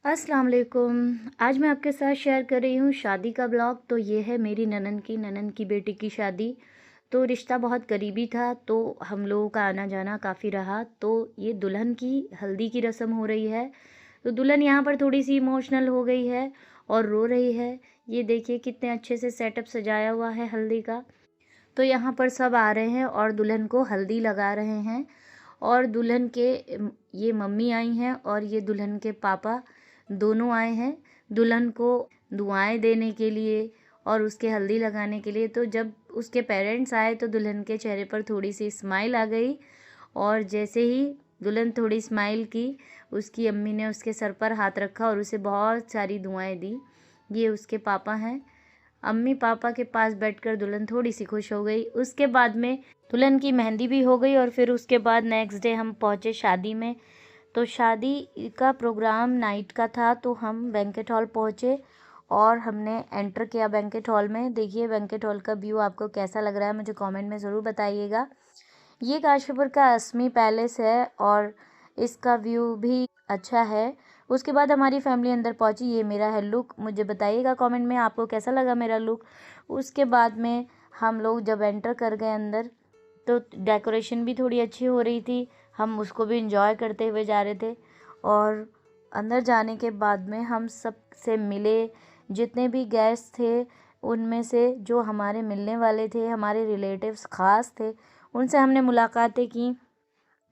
अस्सलाम वालेकुम। आज मैं आपके साथ शेयर कर रही हूँ शादी का ब्लॉग। तो ये है मेरी ननंद की बेटी की शादी। तो रिश्ता बहुत करीबी था, तो हम लोगों का आना जाना काफ़ी रहा। तो ये दुल्हन की हल्दी की रस्म हो रही है। तो दुल्हन यहाँ पर थोड़ी सी इमोशनल हो गई है और रो रही है। ये देखिए कितने अच्छे से सेटअप सजाया हुआ है हल्दी का। तो यहाँ पर सब आ रहे हैं और दुल्हन को हल्दी लगा रहे हैं। और दुल्हन के ये मम्मी आई हैं और ये दुल्हन के पापा दोनों आए हैं दुल्हन को दुआएं देने के लिए और उसके हल्दी लगाने के लिए। तो जब उसके पेरेंट्स आए तो दुल्हन के चेहरे पर थोड़ी सी स्माइल आ गई। और जैसे ही दुल्हन थोड़ी स्माइल की, उसकी अम्मी ने उसके सर पर हाथ रखा और उसे बहुत सारी दुआएं दी। ये उसके पापा हैं। अम्मी पापा के पास बैठकर दुल्हन थोड़ी सी खुश हो गई। उसके बाद में दुल्हन की मेहंदी भी हो गई और फिर उसके बाद नेक्स्ट डे हम पहुँचे शादी में। तो शादी का प्रोग्राम नाइट का था, तो हम बैंकेट हॉल पहुँचे और हमने एंटर किया बैंकेट हॉल में। देखिए बैंकेट हॉल का व्यू आपको कैसा लग रहा है, मुझे कमेंट में ज़रूर बताइएगा। ये काशीपुर का असमी पैलेस है और इसका व्यू भी अच्छा है। उसके बाद हमारी फैमिली अंदर पहुंची। ये मेरा है लुक, मुझे बताइएगा कमेंट में आपको कैसा लगा मेरा लुक। उसके बाद में हम लोग जब एंटर कर गए अंदर, तो डेकोरेशन भी थोड़ी अच्छी हो रही थी। हम उसको भी इंजॉय करते हुए जा रहे थे। और अंदर जाने के बाद में हम सब से मिले। जितने भी गेस्ट थे उनमें से जो हमारे मिलने वाले थे, हमारे रिलेटिव्स ख़ास थे, उनसे हमने मुलाकातें की,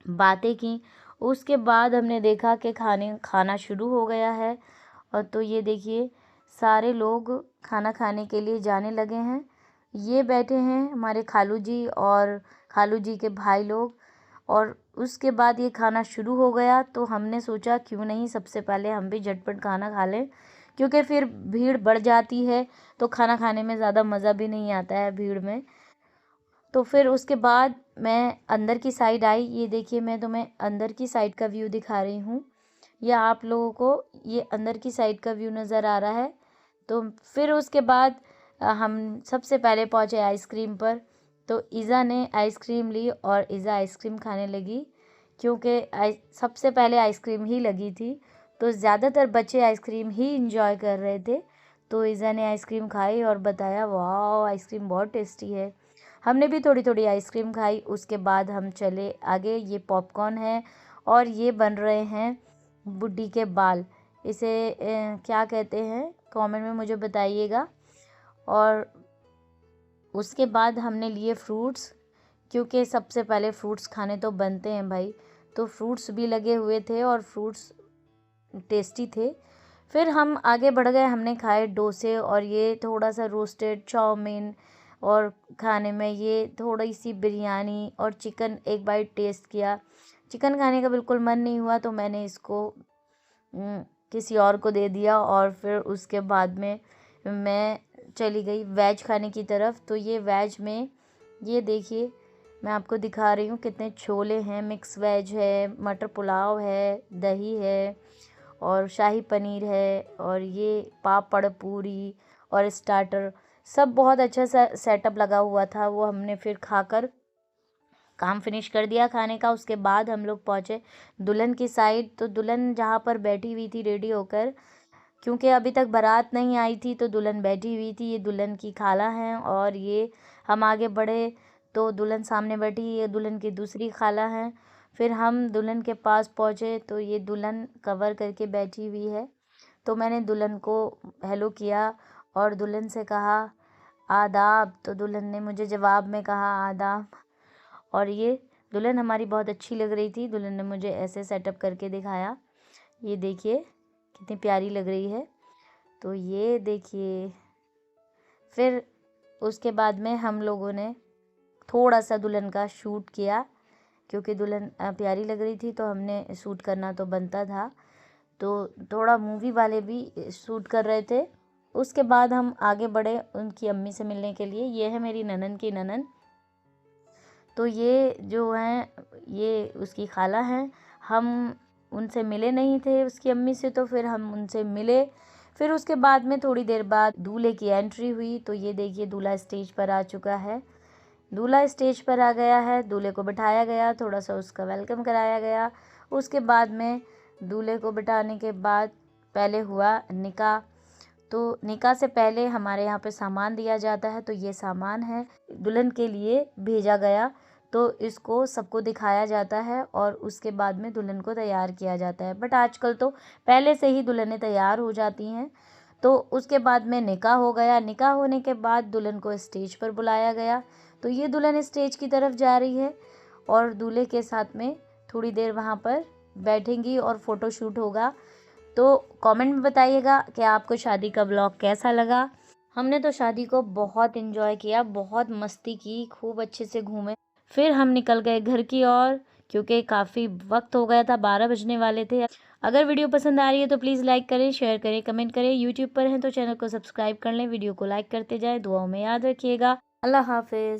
बातें की। उसके बाद हमने देखा कि खाना शुरू हो गया है। और तो ये देखिए सारे लोग खाना खाने के लिए जाने लगे हैं। ये बैठे हैं हमारे खालू जी और खालू जी के भाई लोग। और उसके बाद ये खाना शुरू हो गया, तो हमने सोचा क्यों नहीं सबसे पहले हम भी झटपट खाना खा लें, क्योंकि फिर भीड़ बढ़ जाती है तो खाना खाने में ज़्यादा मज़ा भी नहीं आता है भीड़ में। तो फिर उसके बाद मैं अंदर की साइड आई। ये देखिए मैं तुम्हें अंदर की साइड का व्यू दिखा रही हूँ। या आप लोगों को ये अंदर की साइड का व्यू नज़र आ रहा है। तो फिर उसके बाद हम सबसे पहले पहुँचे आइसक्रीम पर। तो ईज़ा ने आइसक्रीम ली और ईज़ा आइसक्रीम खाने लगी, क्योंकि सबसे पहले आइसक्रीम ही लगी थी। तो ज़्यादातर बच्चे आइसक्रीम ही इंजॉय कर रहे थे। तो ईज़ा ने आइसक्रीम खाई और बताया वाह आइसक्रीम बहुत टेस्टी है। हमने भी थोड़ी थोड़ी आइसक्रीम खाई। उसके बाद हम चले आगे। ये पॉपकॉर्न है और ये बन रहे हैं बुड्ढी के बाल। इसे क्या कहते हैं कमेंट में मुझे बताइएगा। और उसके बाद हमने लिए फ्रूट्स, क्योंकि सबसे पहले फ्रूट्स खाने तो बनते हैं भाई। तो फ्रूट्स भी लगे हुए थे और फ्रूट्स टेस्टी थे। फिर हम आगे बढ़ गए। हमने खाए डोसे और ये थोड़ा सा रोस्टेड चाउमीन, और खाने में ये थोड़ी सी बिरयानी और चिकन एक बाइट टेस्ट किया। चिकन खाने का बिल्कुल मन नहीं हुआ, तो मैंने इसको किसी और को दे दिया। और फिर उसके बाद में मैं चली गई वेज खाने की तरफ। तो ये वेज में ये देखिए मैं आपको दिखा रही हूँ कितने छोले हैं। मिक्स वेज है, मटर पुलाव है, दही है और शाही पनीर है और ये पापड़ पूरी और स्टार्टर सब बहुत अच्छा सा सेटअप लगा हुआ था। वो हमने फिर खाकर काम फिनिश कर दिया खाने का। उसके बाद हम लोग पहुँचे दुल्हन की साइड। तो दुल्हन जहाँ पर बैठी हुई थी रेडी होकर, क्योंकि अभी तक बारात नहीं आई थी, तो दुल्हन बैठी हुई थी। ये दुल्हन की खाला हैं और ये हम आगे बढ़े तो दुल्हन सामने बैठी, ये दुल्हन की दूसरी खाला हैं। फिर हम दुल्हन के पास पहुँचे तो ये दुल्हन कवर करके बैठी हुई है। तो मैंने दुल्हन को हेलो किया और दुल्हन से कहा आदाब। तो दुल्हन ने मुझे जवाब में कहा आदाब। और ये दुल्हन हमारी बहुत अच्छी लग रही थी। दुल्हन ने मुझे ऐसे सेटअप करके दिखाया। ये देखिए कितनी प्यारी लग रही है। तो ये देखिए फिर उसके बाद में हम लोगों ने थोड़ा सा दुल्हन का शूट किया, क्योंकि दुल्हन प्यारी लग रही थी तो हमने शूट करना तो बनता था। तो थोड़ा मूवी वाले भी शूट कर रहे थे। उसके बाद हम आगे बढ़े उनकी अम्मी से मिलने के लिए। ये है मेरी ननन की ननन। तो ये जो हैं ये उसकी खाला हैं। हम उनसे मिले नहीं थे उसकी अम्मी से, तो फिर हम उनसे मिले। फिर उसके बाद में थोड़ी देर बाद दूल्हे की एंट्री हुई। तो ये देखिए दूल्हा स्टेज पर आ चुका है। दूल्हा स्टेज पर आ गया है, दूल्हे को बिठाया गया, थोड़ा सा उसका वेलकम कराया गया। उसके बाद में दूल्हे को बिठाने के बाद पहले हुआ निकाह। तो निकाह से पहले हमारे यहाँ पे सामान दिया जाता है, तो ये सामान है दुल्हन के लिए भेजा गया, तो इसको सबको दिखाया जाता है और उसके बाद में दुल्हन को तैयार किया जाता है। बट आजकल तो पहले से ही दुल्हनें तैयार हो जाती हैं। तो उसके बाद में निकाह हो गया। निकाह होने के बाद दुल्हन को स्टेज पर बुलाया गया। तो ये दुल्हन स्टेज की तरफ जा रही है और दूल्हे के साथ में थोड़ी देर वहाँ पर बैठेंगी और फ़ोटो शूट होगा। तो कमेंट में बताइएगा कि आपको शादी का ब्लॉग कैसा लगा। हमने तो शादी को बहुत एंजॉय किया, बहुत मस्ती की, खूब अच्छे से घूमे। फिर हम निकल गए घर की ओर, क्योंकि काफ़ी वक्त हो गया था, 12 बजने वाले थे। अगर वीडियो पसंद आ रही है तो प्लीज़ लाइक करें, शेयर करें, कमेंट करें। यूट्यूब पर हैं तो चैनल को सब्सक्राइब कर लें, वीडियो को लाइक करते जाएं। दुआओं में याद रखिएगा। अल्लाह हाफिज़।